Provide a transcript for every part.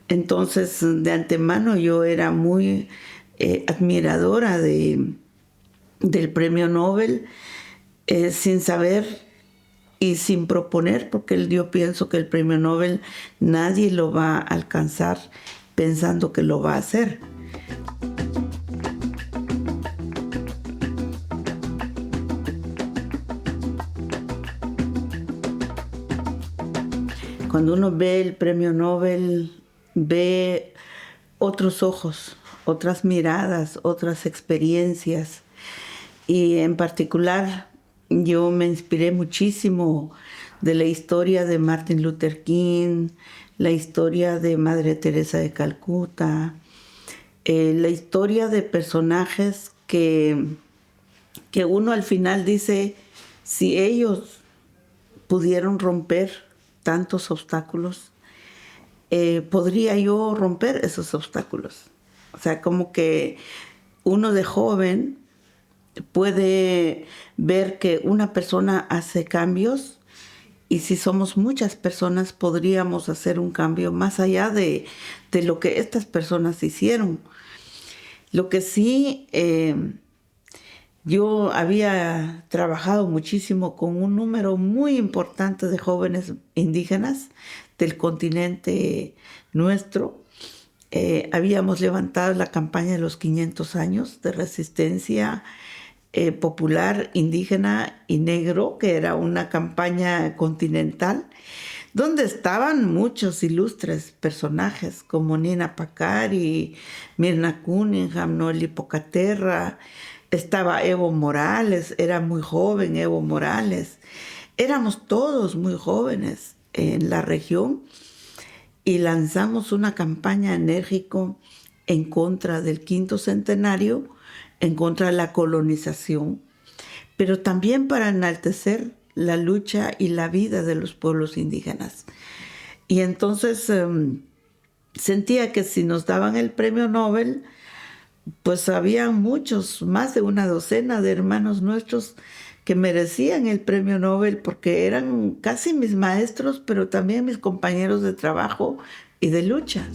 Entonces, de antemano yo era muy admiradora del premio Nobel, sin saber y sin proponer, porque yo pienso que el premio Nobel nadie lo va a alcanzar pensando que lo va a hacer. Cuando uno ve el premio Nobel, ve otros ojos, otras miradas, otras experiencias. Y en particular, yo me inspiré muchísimo de la historia de Martin Luther King, la historia de Madre Teresa de Calcuta, la historia de personajes que uno al final dice, si ellos pudieron romper tantos obstáculos, podría yo romper esos obstáculos. O sea, como que uno de joven puede ver que una persona hace cambios y si somos muchas personas podríamos hacer un cambio más allá de lo que estas personas hicieron. Lo que sí, yo había trabajado muchísimo con un número muy importante de jóvenes indígenas del continente nuestro. Habíamos levantado la campaña de los 500 años de resistencia popular, indígena y negro, que era una campaña continental, donde estaban muchos ilustres personajes como Nina Pacari, Mirna Cunningham, Noel Pocaterra, estaba Evo Morales, era muy joven Evo Morales. Éramos todos muy jóvenes en la región y lanzamos una campaña enérgica en contra del quinto centenario, en contra de la colonización, pero también para enaltecer la lucha y la vida de los pueblos indígenas. Y entonces sentía que si nos daban el premio Nobel, pues había muchos, más de una docena de hermanos nuestros que merecían el premio Nobel porque eran casi mis maestros, pero también mis compañeros de trabajo y de lucha.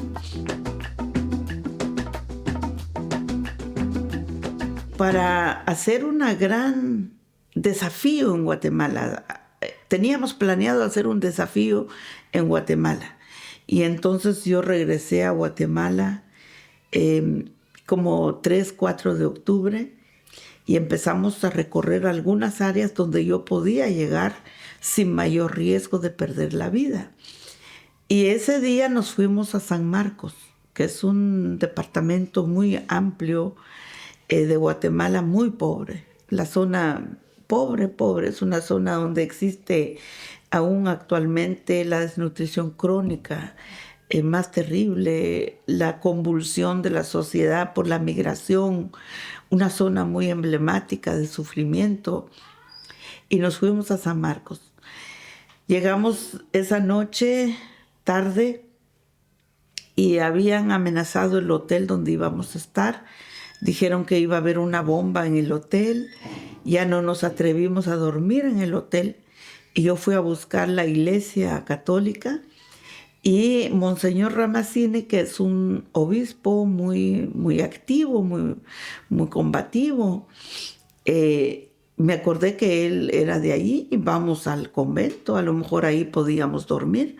Para hacer un gran desafío en Guatemala, teníamos planeado hacer un desafío en Guatemala. Y entonces yo regresé a Guatemala como 3, 4 de octubre y empezamos a recorrer algunas áreas donde yo podía llegar sin mayor riesgo de perder la vida. Y ese día nos fuimos a San Marcos, que es un departamento muy amplio de Guatemala, muy pobre. La zona pobre, es una zona donde existe aún actualmente la desnutrición crónica, más terrible, la convulsión de la sociedad por la migración, una zona muy emblemática de sufrimiento. Y nos fuimos a San Marcos. Llegamos esa noche tarde y habían amenazado el hotel donde íbamos a estar. Dijeron que iba a haber una bomba en el hotel. Ya no nos atrevimos a dormir en el hotel. Y yo fui a buscar la iglesia católica. Y Monseñor Ramacine, que es un obispo muy, muy activo, muy, muy combativo, me acordé que él era de allí y vamos al convento, a lo mejor ahí podíamos dormir.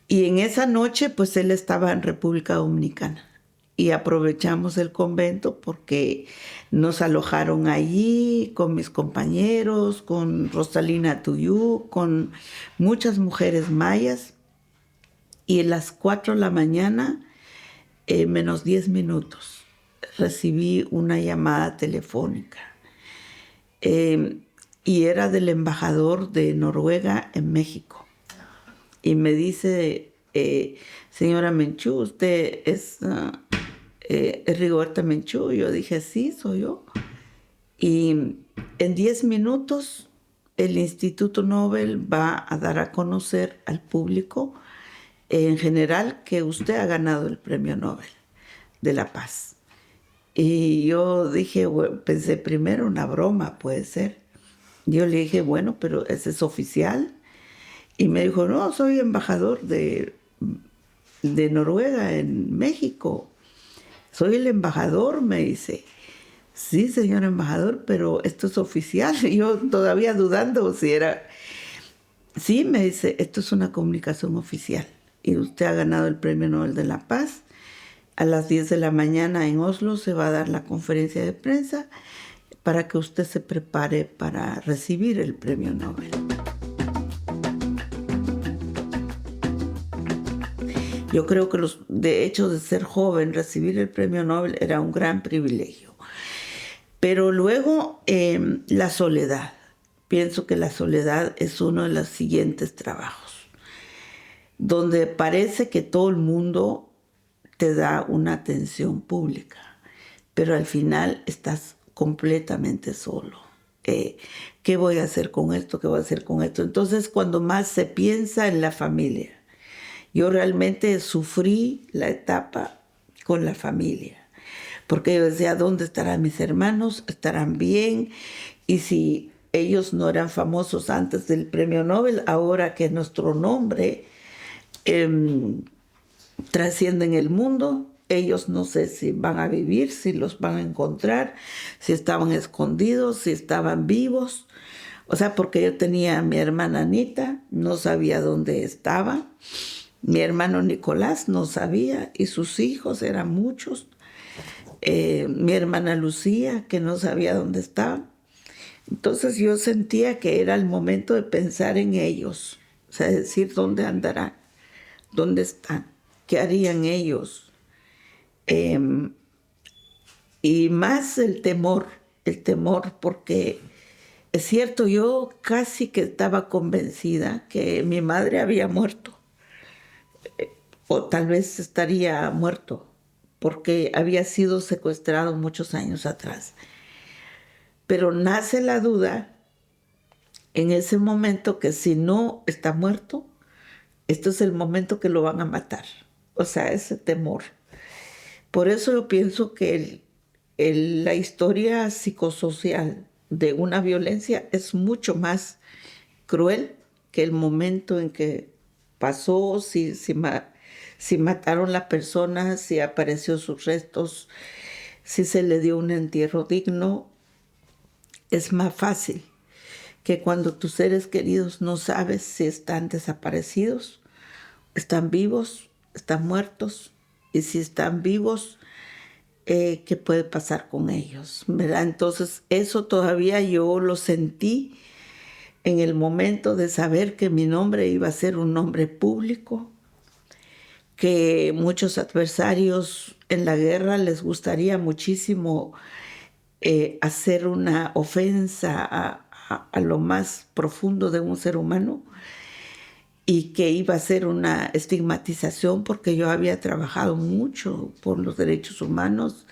Y en esa noche, pues él estaba en República Dominicana. Y aprovechamos el convento porque nos alojaron allí con mis compañeros, con Rosalina Tuyú, con muchas mujeres mayas. Y a las 4 de la mañana, menos 10 minutos, recibí una llamada telefónica. Y era del embajador de Noruega en México. Y me dice, señora Menchú, ¿usted es Rigoberta Menchú? Yo dije, sí, soy yo. Y en 10 minutos el Instituto Nobel va a dar a conocer al público en general que usted ha ganado el premio Nobel de la Paz. Y yo dije, bueno, pensé primero una broma, puede ser. Yo le dije, bueno, pero ¿ese es oficial? Y me dijo, no, soy embajador de de Noruega en México. Soy el embajador, me dice. Sí, señor embajador, pero esto es oficial. Y yo todavía dudando si era... Sí, me dice, esto es una comunicación oficial. Y usted ha ganado el Premio Nobel de la Paz. A las 10 de la mañana en Oslo se va a dar la conferencia de prensa para que usted se prepare para recibir el Premio Nobel. Yo creo que de hecho de ser joven, recibir el Premio Nobel era un gran privilegio. Pero luego la soledad. Pienso que la soledad es uno de los siguientes trabajos, donde parece que todo el mundo te da una atención pública, pero al final estás completamente solo. ¿Qué voy a hacer con esto? ¿Qué voy a hacer con esto? Entonces, cuando más se piensa en la familia, yo realmente sufrí la etapa con la familia, porque yo decía, ¿dónde estarán mis hermanos? ¿Estarán bien? Y si ellos no eran famosos antes del Premio Nobel, ahora que nuestro nombre trasciende en el mundo, ellos no sé si van a vivir, si los van a encontrar, si estaban escondidos, si estaban vivos. O sea, porque yo tenía a mi hermana Anita, no sabía dónde estaba. Mi hermano Nicolás no sabía, y sus hijos eran muchos. Mi hermana Lucía, que no sabía dónde estaba. Entonces yo sentía que era el momento de pensar en ellos. O sea, decir, ¿dónde andarán? ¿Dónde están? ¿Qué harían ellos? Y más el temor porque es cierto, yo casi que estaba convencida que mi madre había muerto, o tal vez estaría muerto, porque había sido secuestrado muchos años atrás. Pero nace la duda en ese momento que si no está muerto, esto es el momento que lo van a matar. O sea, ese temor. Por eso yo pienso que la historia psicosocial de una violencia es mucho más cruel que el momento en que pasó, si mataron a la persona, si apareció sus restos, si se le dio un entierro digno. Es más fácil que cuando tus seres queridos no sabes si están desaparecidos, están vivos, están muertos, y si están vivos, ¿qué puede pasar con ellos? ¿Verdad? Entonces eso todavía yo lo sentí en el momento de saber que mi nombre iba a ser un nombre público, que muchos adversarios en la guerra les gustaría muchísimo hacer una ofensa a lo más profundo de un ser humano, y que iba a ser una estigmatización porque yo había trabajado mucho por los derechos humanos,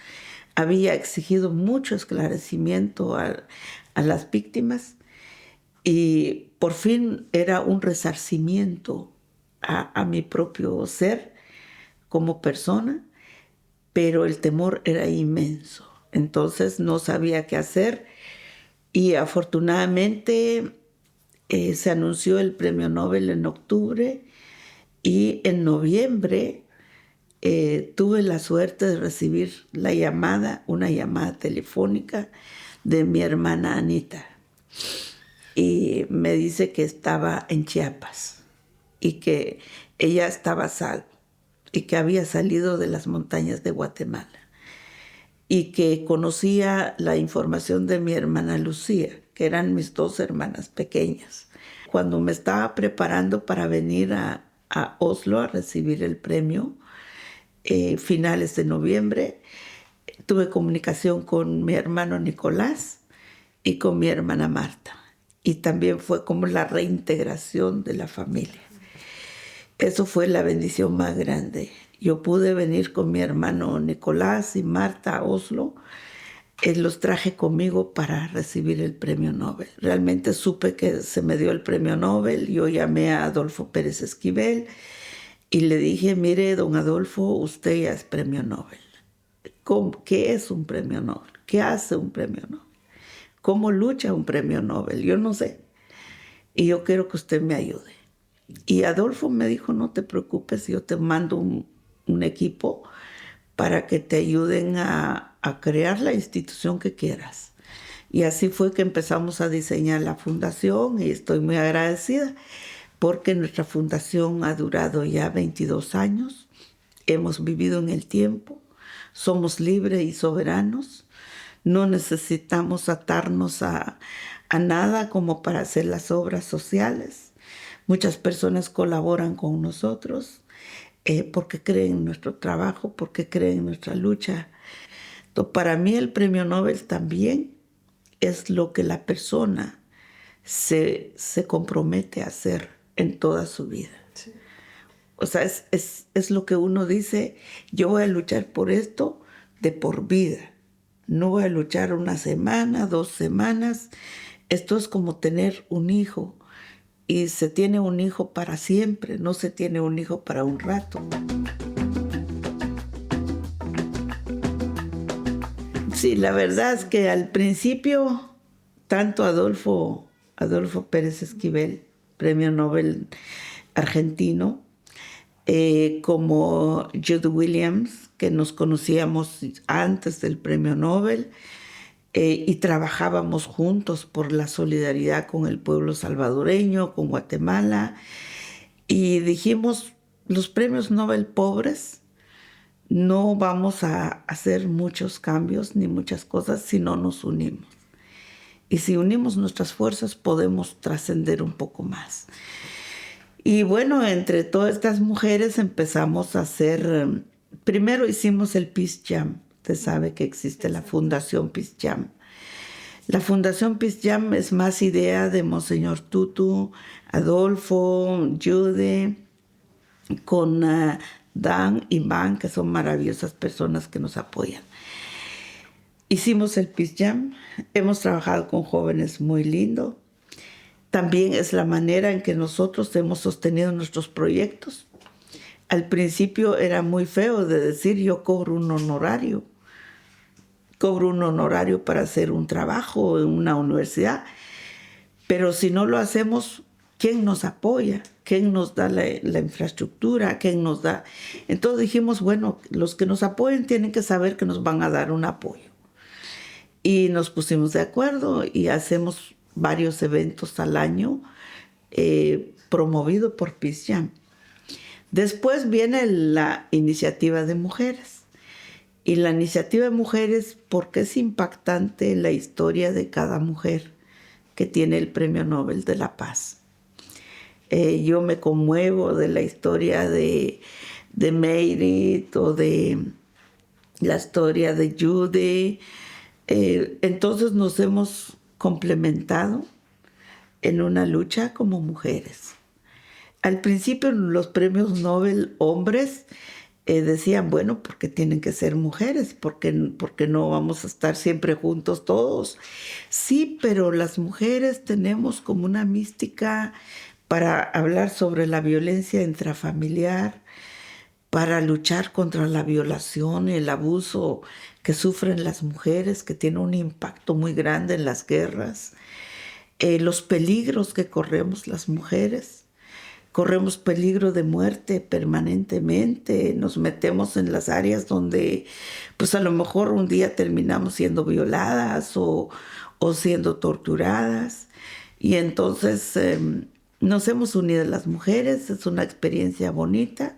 había exigido mucho esclarecimiento a las víctimas, y por fin era un resarcimiento a mi propio ser como persona, pero el temor era inmenso. Entonces no sabía qué hacer, y afortunadamente se anunció el Premio Nobel en octubre, y en noviembre tuve la suerte de recibir una llamada telefónica de mi hermana Anita, y me dice que estaba en Chiapas y que ella estaba a salvo y que había salido de las montañas de Guatemala, y que conocía la información de mi hermana Lucía, que eran mis dos hermanas pequeñas. Cuando me estaba preparando para venir a Oslo a recibir el premio, finales de noviembre, tuve comunicación con mi hermano Nicolás y con mi hermana Marta. Y también fue como la reintegración de la familia. Eso fue la bendición más grande. Yo pude venir con mi hermano Nicolás y Marta a Oslo. Los traje conmigo para recibir el Premio Nobel. Realmente supe que se me dio el Premio Nobel. Yo llamé a Adolfo Pérez Esquivel y le dije, mire, don Adolfo, usted ya es Premio Nobel. ¿Qué es un Premio Nobel? ¿Qué hace un Premio Nobel? ¿Cómo lucha un Premio Nobel? Yo no sé. Y yo quiero que usted me ayude. Y Adolfo me dijo, no te preocupes, yo te mando un equipo para que te ayuden a crear la institución que quieras. Y así fue que empezamos a diseñar la fundación y estoy muy agradecida porque nuestra fundación ha durado ya 22 años. Hemos vivido en el tiempo, somos libres y soberanos, no necesitamos atarnos a nada como para hacer las obras sociales. Muchas personas colaboran con nosotros porque creen en nuestro trabajo, porque creen en nuestra lucha. Entonces, para mí el premio Nobel también es lo que la persona se compromete a hacer en toda su vida. Sí. O sea, es lo que uno dice, yo voy a luchar por esto de por vida. No voy a luchar una semana, 2 semanas. Esto es como tener un hijo. Y se tiene un hijo para siempre, no se tiene un hijo para un rato. Sí, la verdad es que al principio, tanto Adolfo Pérez Esquivel, premio Nobel argentino, como Jude Williams, que nos conocíamos antes del premio Nobel, y trabajábamos juntos por la solidaridad con el pueblo salvadoreño, con Guatemala, y dijimos, los premios Nobel pobres no vamos a hacer muchos cambios ni muchas cosas si no nos unimos. Y si unimos nuestras fuerzas podemos trascender un poco más. Y bueno, entre todas estas mujeres empezamos a hacer, primero hicimos el Peace Jam. Usted sabe que existe la Fundación Peace Jam. La Fundación Peace Jam es más idea de Monseñor Tutu, Adolfo, Jude, con Dan y Van, que son maravillosas personas que nos apoyan. Hicimos el Peace Jam, hemos trabajado con jóvenes muy lindo. También es la manera en que nosotros hemos sostenido nuestros proyectos. Al principio era muy feo de decir yo cobro un honorario. Cobro un honorario para hacer un trabajo en una universidad. Pero si no lo hacemos, ¿quién nos apoya? ¿Quién nos da la infraestructura? ¿Quién nos da? Entonces dijimos, bueno, los que nos apoyen tienen que saber que nos van a dar un apoyo. Y nos pusimos de acuerdo y hacemos varios eventos al año promovido por Peace Jam. Después viene la iniciativa de mujeres. Y la iniciativa de mujeres, porque es impactante la historia de cada mujer que tiene el Premio Nobel de la Paz. Yo me conmuevo de la historia de Mayrit o de la historia de Jude. Entonces nos hemos complementado en una lucha como mujeres. Al principio en los premios Nobel hombres decían, bueno, porque tienen que ser mujeres, porque no vamos a estar siempre juntos todos. Sí, pero las mujeres tenemos como una mística para hablar sobre la violencia intrafamiliar, para luchar contra la violación y el abuso que sufren las mujeres, que tiene un impacto muy grande en las guerras, los peligros que corremos las mujeres. Corremos peligro de muerte permanentemente, nos metemos en las áreas donde pues a lo mejor un día terminamos siendo violadas o siendo torturadas. Y entonces nos hemos unido las mujeres, es una experiencia bonita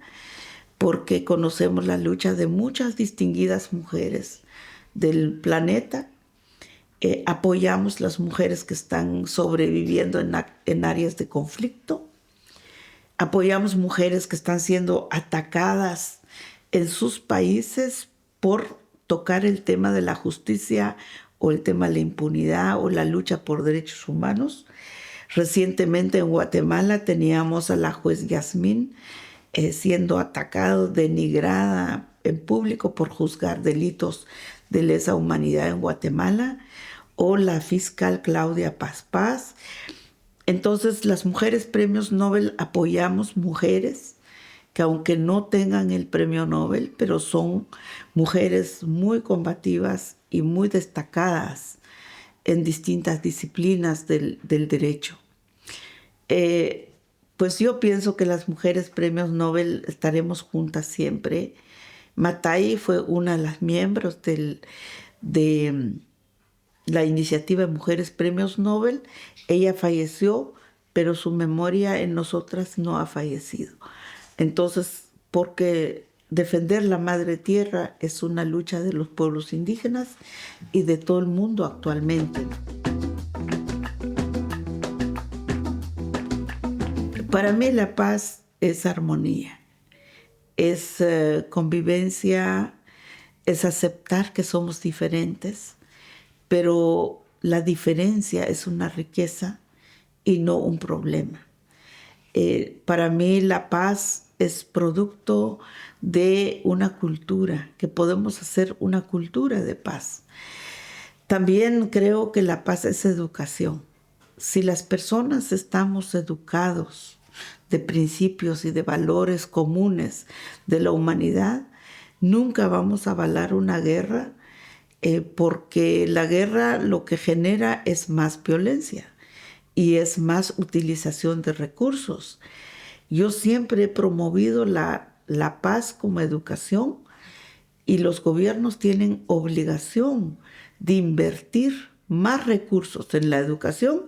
porque conocemos la lucha de muchas distinguidas mujeres del planeta. Apoyamos las mujeres que están sobreviviendo en áreas de conflicto. Apoyamos mujeres que están siendo atacadas en sus países por tocar el tema de la justicia o el tema de la impunidad o la lucha por derechos humanos. Recientemente en Guatemala teníamos a la juez Yasmín siendo atacada, denigrada en público por juzgar delitos de lesa humanidad en Guatemala, o la fiscal Claudia Paz. Entonces, las mujeres premios Nobel apoyamos mujeres que aunque no tengan el premio Nobel, pero son mujeres muy combativas y muy destacadas en distintas disciplinas del derecho. Pues yo pienso que las mujeres premios Nobel estaremos juntas siempre. Matai fue una de las miembros de la iniciativa de Mujeres Premios Nobel. Ella falleció, pero su memoria en nosotras no ha fallecido. Entonces, porque defender la madre tierra es una lucha de los pueblos indígenas y de todo el mundo actualmente. Para mí la paz es armonía, es convivencia, es aceptar que somos diferentes, pero la diferencia es una riqueza y no un problema. Para mí la paz es producto de una cultura, que podemos hacer una cultura de paz. También creo que la paz es educación. Si las personas estamos educados de principios y de valores comunes de la humanidad, nunca vamos a avalar una guerra, porque la guerra lo que genera es más violencia y es más utilización de recursos. Yo siempre he promovido la paz como educación, y los gobiernos tienen obligación de invertir más recursos en la educación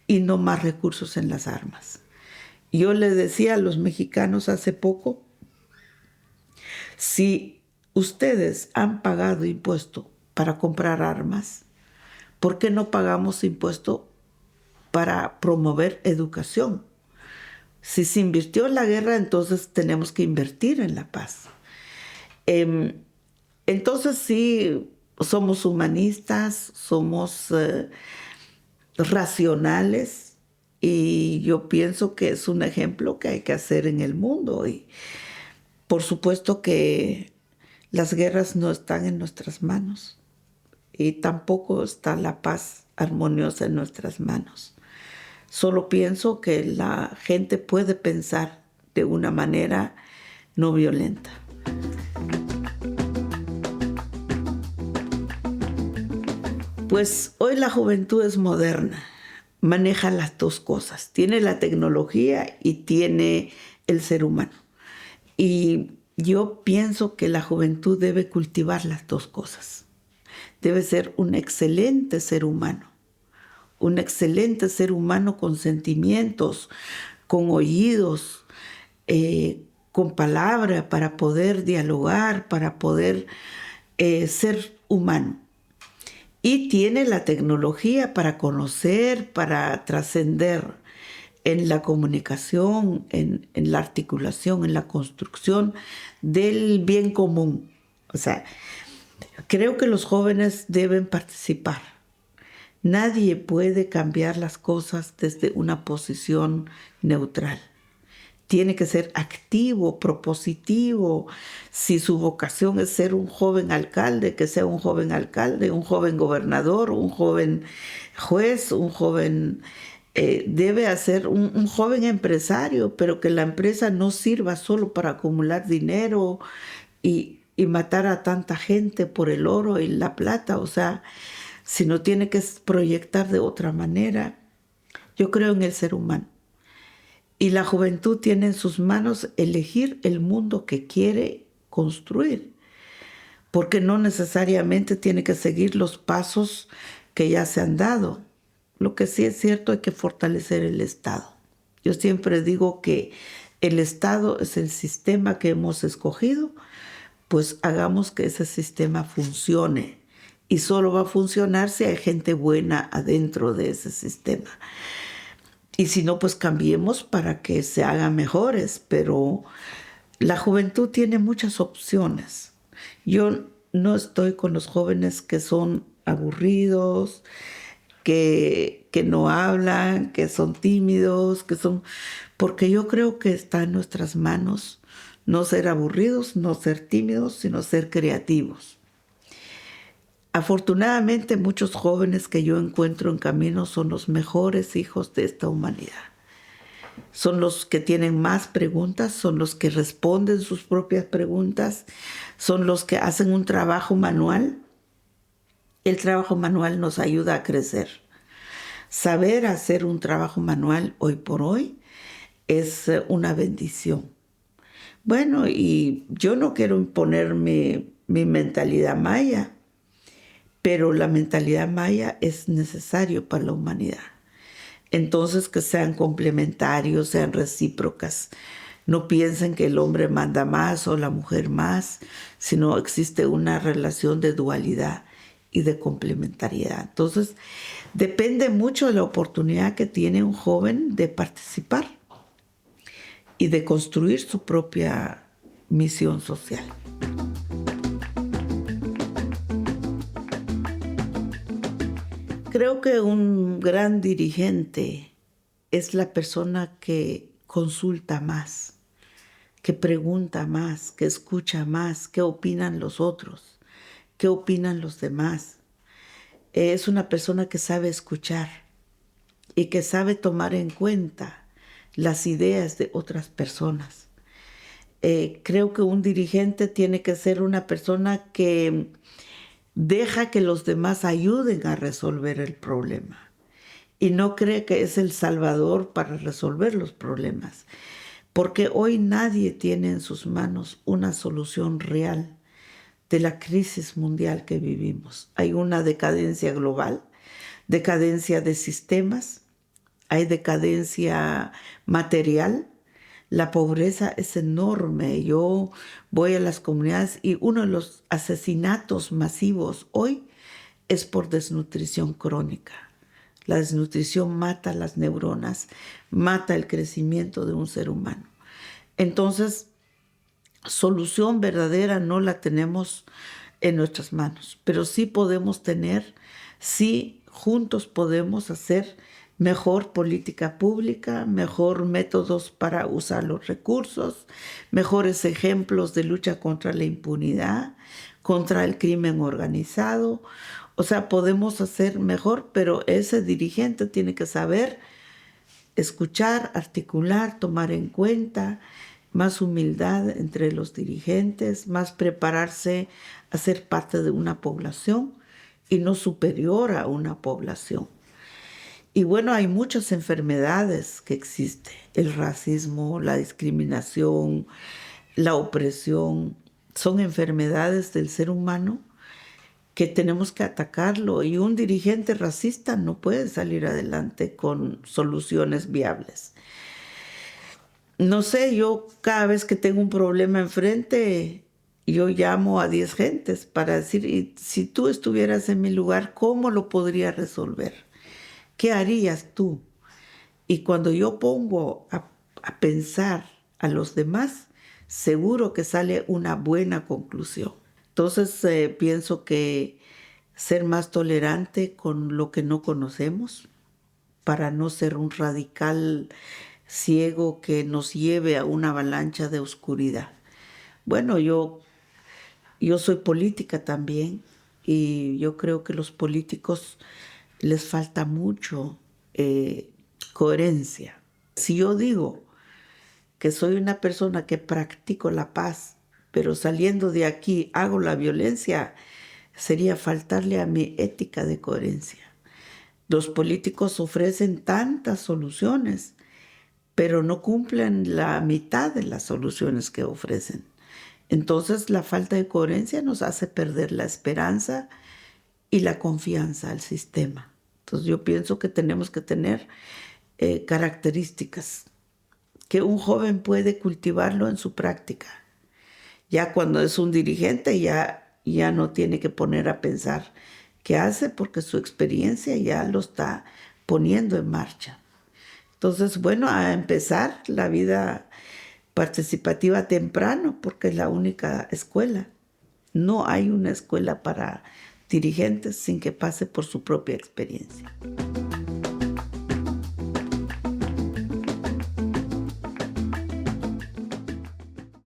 y no más recursos en las armas. Yo le decía a los mexicanos hace poco, si ustedes han pagado impuesto para comprar armas, ¿por qué no pagamos impuesto para promover educación? Si se invirtió en la guerra, entonces tenemos que invertir en la paz. Entonces sí, somos humanistas, somos racionales, y yo pienso que es un ejemplo que hay que hacer en el mundo. Y por supuesto que las guerras no están en nuestras manos y tampoco está la paz armoniosa en nuestras manos. Solo pienso que la gente puede pensar de una manera no violenta. Pues hoy la juventud es moderna, maneja las dos cosas, tiene la tecnología y tiene el ser humano. Y yo pienso que la juventud debe cultivar las dos cosas. Debe ser un excelente ser humano con sentimientos, con oídos, con palabra para poder dialogar, para poder ser humano. Y tiene la tecnología para conocer, para trascender en la comunicación, en la articulación, en la construcción del bien común. O sea, creo que los jóvenes deben participar. Nadie puede cambiar las cosas desde una posición neutral. Tiene que ser activo, propositivo. Si su vocación es ser un joven alcalde, que sea un joven alcalde, un joven gobernador, un joven juez, un joven... debe ser un joven empresario, pero que la empresa no sirva solo para acumular dinero y matar a tanta gente por el oro y la plata. O sea, sino tiene que proyectar de otra manera. Yo creo en el ser humano. Y la juventud tiene en sus manos elegir el mundo que quiere construir, porque no necesariamente tiene que seguir los pasos que ya se han dado. Lo que sí es cierto, hay que fortalecer el Estado. Yo siempre digo que el Estado es el sistema que hemos escogido, pues hagamos que ese sistema funcione. Y solo va a funcionar si hay gente buena adentro de ese sistema. Y si no, pues cambiemos para que se hagan mejores. Pero la juventud tiene muchas opciones. Yo no estoy con los jóvenes que son aburridos, que no hablan, que son tímidos, porque yo creo que está en nuestras manos no ser aburridos, no ser tímidos, sino ser creativos. Afortunadamente, muchos jóvenes que yo encuentro en camino son los mejores hijos de esta humanidad. Son los que tienen más preguntas, son los que responden sus propias preguntas, son los que hacen un trabajo manual. El trabajo manual nos ayuda a crecer. Saber hacer un trabajo manual hoy por hoy es una bendición. Bueno, y yo no quiero imponer mi mentalidad maya, pero la mentalidad maya es necesario para la humanidad. Entonces, que sean complementarios, sean recíprocas. No piensen que el hombre manda más o la mujer más, sino existe una relación de dualidad y de complementariedad. Entonces, depende mucho de la oportunidad que tiene un joven de participar y de construir su propia misión social. Creo que un gran dirigente es la persona que consulta más, que pregunta más, que escucha más, qué opinan los otros, qué opinan los demás. Es una persona que sabe escuchar y que sabe tomar en cuenta las ideas de otras personas. Creo que un dirigente tiene que ser una persona que deja que los demás ayuden a resolver el problema y no cree que es el salvador para resolver los problemas, porque hoy nadie tiene en sus manos una solución real de la crisis mundial que vivimos. Hay una decadencia global, decadencia de sistemas, hay decadencia material. La pobreza es enorme. Yo voy a las comunidades y uno de los asesinatos masivos hoy es por desnutrición crónica. La desnutrición mata las neuronas, mata el crecimiento de un ser humano. Entonces, solución verdadera no la tenemos en nuestras manos, pero sí podemos tener, sí juntos podemos hacer mejor política pública, mejor métodos para usar los recursos, mejores ejemplos de lucha contra la impunidad, contra el crimen organizado. O sea, podemos hacer mejor, pero ese dirigente tiene que saber escuchar, articular, tomar en cuenta, más humildad entre los dirigentes, más prepararse a ser parte de una población y no superior a una población. Y bueno, hay muchas enfermedades que existen: el racismo, la discriminación, la opresión. Son enfermedades del ser humano que tenemos que atacarlo, y un dirigente racista no puede salir adelante con soluciones viables. No sé, yo cada vez que tengo un problema enfrente, yo llamo a 10 gentes para decir, y si tú estuvieras en mi lugar, ¿cómo lo podría resolver? ¿Qué harías tú? Y cuando yo pongo a pensar a los demás, seguro que sale una buena conclusión. Entonces pienso que ser más tolerante con lo que no conocemos, para no ser un radical ciego que nos lleve a una avalancha de oscuridad. Bueno, yo soy política también, y yo creo que los políticos les falta mucho coherencia. Si yo digo que soy una persona que practico la paz, pero saliendo de aquí hago la violencia, sería faltarle a mi ética de coherencia. Los políticos ofrecen tantas soluciones, pero no cumplen la mitad de las soluciones que ofrecen. Entonces, la falta de coherencia nos hace perder la esperanza y la confianza al sistema. Entonces, yo pienso que tenemos que tener características que un joven puede cultivarlo en su práctica. Ya cuando es un dirigente, ya no tiene que poner a pensar qué hace, porque su experiencia ya lo está poniendo en marcha. Entonces, bueno, a empezar la vida participativa temprano, porque es la única escuela. No hay una escuela para dirigentes sin que pase por su propia experiencia.